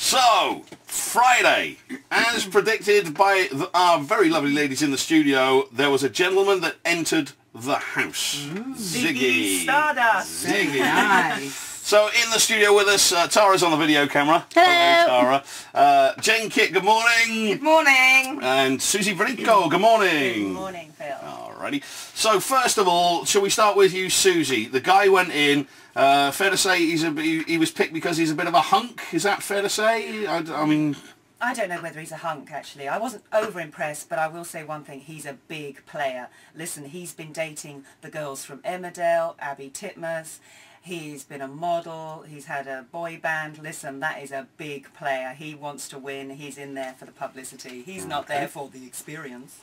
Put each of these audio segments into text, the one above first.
So, Friday, as predicted by our very lovely ladies in the studio, there was a gentleman that entered the house. Ziggy Stardust. Ziggy. Nice. So, in the studio with us, Tara's on the video camera. Hello. Tara. Jayne, Kitt, good morning. Good morning. And Suzie, Verrico, good morning. Good morning, Phil. Alrighty. So, first of all, shall we start with you, Suzie? The guy went in. Fair to say he was picked because he's a bit of a hunk. Is that fair to say? I mean... I don't know whether he's a hunk, actually. I wasn't over-impressed, but I will say one thing. He's a big player. Listen, he's been dating the girls from Emmerdale, Abby Titmuss. He's been a model. He's had a boy band. Listen, that is a big player. He wants to win. He's in there for the publicity. He's not there for the experience.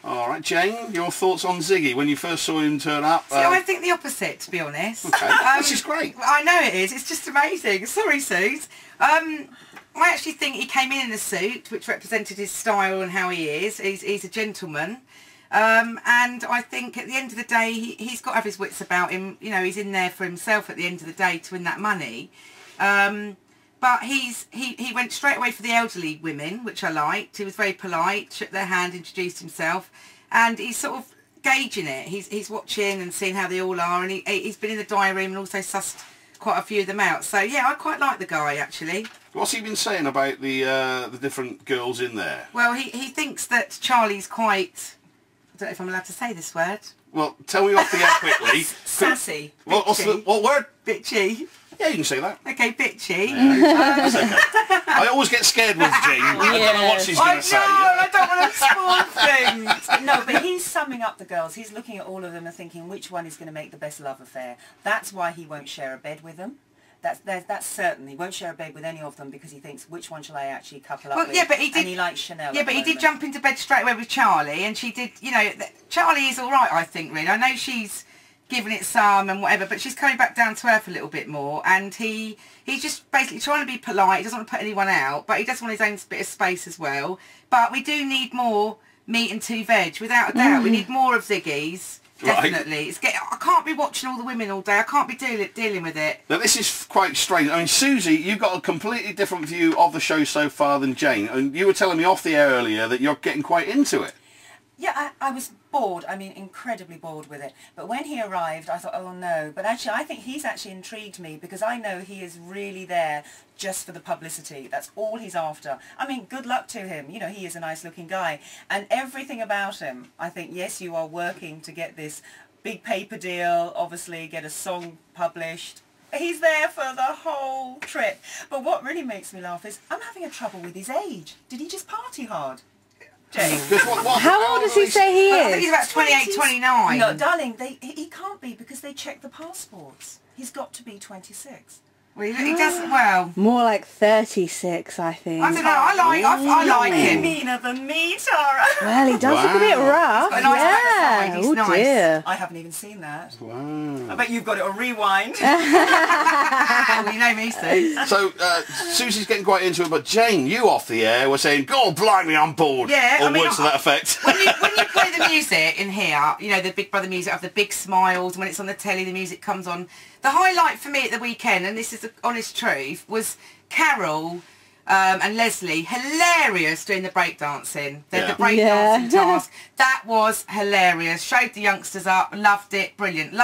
All right, Jayne, your thoughts on Ziggy when you first saw him turn up? See, I think the opposite, to be honest. Okay, this is great. I know it is. It's just amazing. Sorry, Suze. I actually think he came in a suit, which represented his style and how he is. He's a gentleman. And I think at the end of the day, he's got to have his wits about him. You know, he's in there for himself at the end of the day to win that money. But he went straight away for the elderly women, which I liked. He was very polite, shook their hand, introduced himself, and he's sort of gauging it. He's watching and seeing how they all are, and he's been in the diary room and also sussed quite a few of them out. So yeah, I quite like the guy actually. What's he been saying about the different girls in there? Well, he thinks that Charlie's quite... I don't know if I'm allowed to say this word. Well, tell me off the air quickly. Sassy. What word? Bitchy. Yeah, you can say that. Okay, bitchy. That's okay. I always get scared with Jayne. I don't know what she's going to say. I don't want to spoil things. No, but he's summing up the girls. He's looking at all of them and thinking which one is going to make the best love affair. That's why he won't share a bed with them. That's certain. He won't share a bed with any of them because he thinks, which one shall I actually couple up with? Yeah, but he did. And he likes Chanel. Yeah, but he did jump into bed straight away with Charlie, and she did. You know, Charlie is all right, I think. Really, I know she's giving it some and whatever, but she's coming back down to earth a little bit more. And he's just basically trying to be polite. He doesn't want to put anyone out, but he does want his own bit of space as well. But we do need more meat and two veg, without a doubt. We need more of Ziggy's. Definitely. Right. I can't be watching all the women all day. I can't be dealing with it. Now this is quite strange. I mean, Suzie, you've got a completely different view of the show so far than Jayne. And you were telling me off the air earlier that you're getting quite into it. Yeah, I was bored. I mean, incredibly bored with it. But when he arrived, I thought, oh no. But actually, I think he's actually intrigued me because I know he is really there just for the publicity. That's all he's after. I mean, good luck to him. You know, he is a nice-looking guy. And everything about him, I think, yes, you are working to get this big paper deal, obviously, get a song published. He's there for the whole trip. But what really makes me laugh is I'm having a trouble with his age. Did he just party hard? How old does he say he is? I think he's about 28, 29. No, darling, he can't be because they check the passports. He's got to be 26. Well, he does, well... More like 36, I think. I don't know, I like him. Meaner than me, Tara. Well, he does look a bit rough. He's got a nice backside, he's nice. Dear. I haven't even seen that. Wow. I bet you've got it on rewind. Well, you know me, Sue. So, Susie's getting quite into it, but Jayne, you off the air were saying, God blimey, I'm bored. Yeah, or I mean, words to that effect. When you play the music in here, you know, the Big Brother music of the big smiles, when it's on the telly, the music comes on. The highlight for me at the weekend, and this is the honest truth, was Carol and Leslie, hilarious doing the breakdancing. The breakdancing task. That was hilarious. Showed the youngsters up, loved it, brilliant.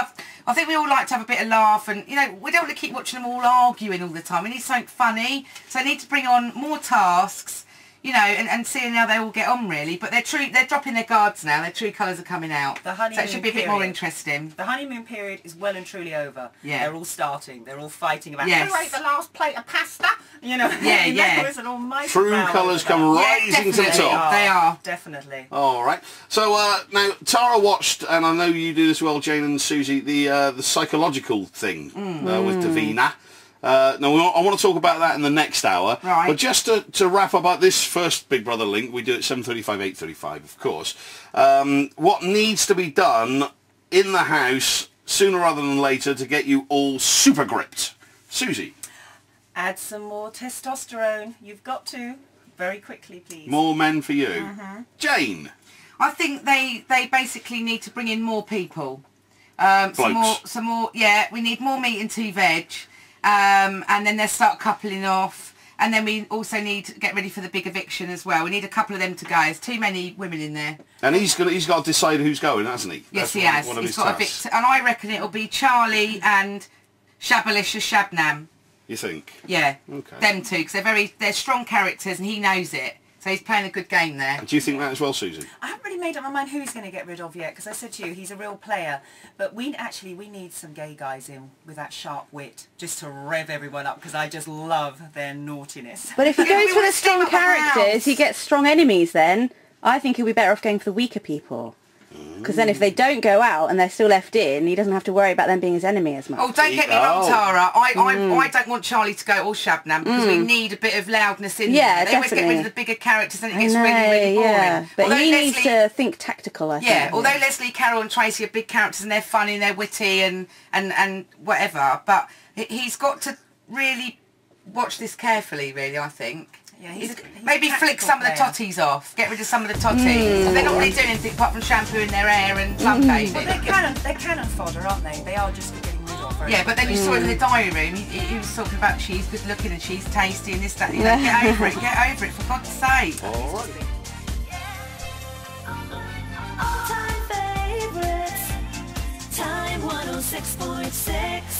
I think we all like to have a bit of laugh, and you know, we don't want to keep watching them all arguing all the time. We need something funny, so I need to bring on more tasks. You know, and seeing how they all get on really, but they're dropping their guards now. Their true colours are coming out. The honeymoon so it should be a bit more interesting. The honeymoon period is well and truly over. Yeah, they're all starting. They're all fighting about who ate the last plate of pasta. You know, True colours come rising to the top. They are definitely. All right. So now Tara watched, and I know you do this well, Jayne and Suzie, the psychological thing with Davina. Now, I want to talk about that in the next hour. Right. But just to wrap up this first Big Brother link, we do it 7:35, 8:35, of course. What needs to be done in the house sooner rather than later to get you all super gripped? Suzie? Add some more testosterone. You've got to. Very quickly, please. More men for you. Jayne? I think they basically need to bring in more people. Some more. Yeah, we need more meat and two veg. And then they'll start coupling off. And then we also need to get ready for the big eviction as well. We need a couple of them to go. There's too many women in there. And he's got to decide who's going, hasn't he? Yes, That's he has. one of He's his got tasks. a bit, and I reckon it'll be Charlie and Shabalicious Shabnam. You think? Yeah, Okay. them two, because they're strong characters, and he knows it. So he's playing a good game there. Do you think that as well, Susie? I haven't really made up my mind who he's going to get rid of yet, because I said to you, he's a real player. But we need some gay guys in with that sharp wit, just to rev everyone up, because I just love their naughtiness. But if he Yeah, we goes for wanna the strong steam up the characters, house. he gets strong enemies then. I think he'll be better off going for the weaker people. Because then if they don't go out and they're still left in, he doesn't have to worry about them being his enemy as much. Oh, don't get me wrong, Tara. I don't want Charlie to go or Shabnam, because we need a bit of loudness in Yeah, there. They always get rid definitely. of the bigger characters and it I gets know, really boring. yeah. But Although he needs to think tactical, I think. Yeah, although Leslie, Carol and Tracy are big characters and they're funny and they're witty and whatever, but he's got to really watch this carefully, really, I think. Yeah, he's Maybe a flick tactical some of the player. totties off. Get rid of some of the totties. They're not really doing anything apart from shampooing their hair and sunbathing. Well, they're cannon fodder, aren't they? They are just for getting rid of. Yeah, but then you saw him in the diary room. He was talking about she's good looking and she's tasty and this, that. You know, get over it, for God's sake. All right. All-time favorites. Time 106.6.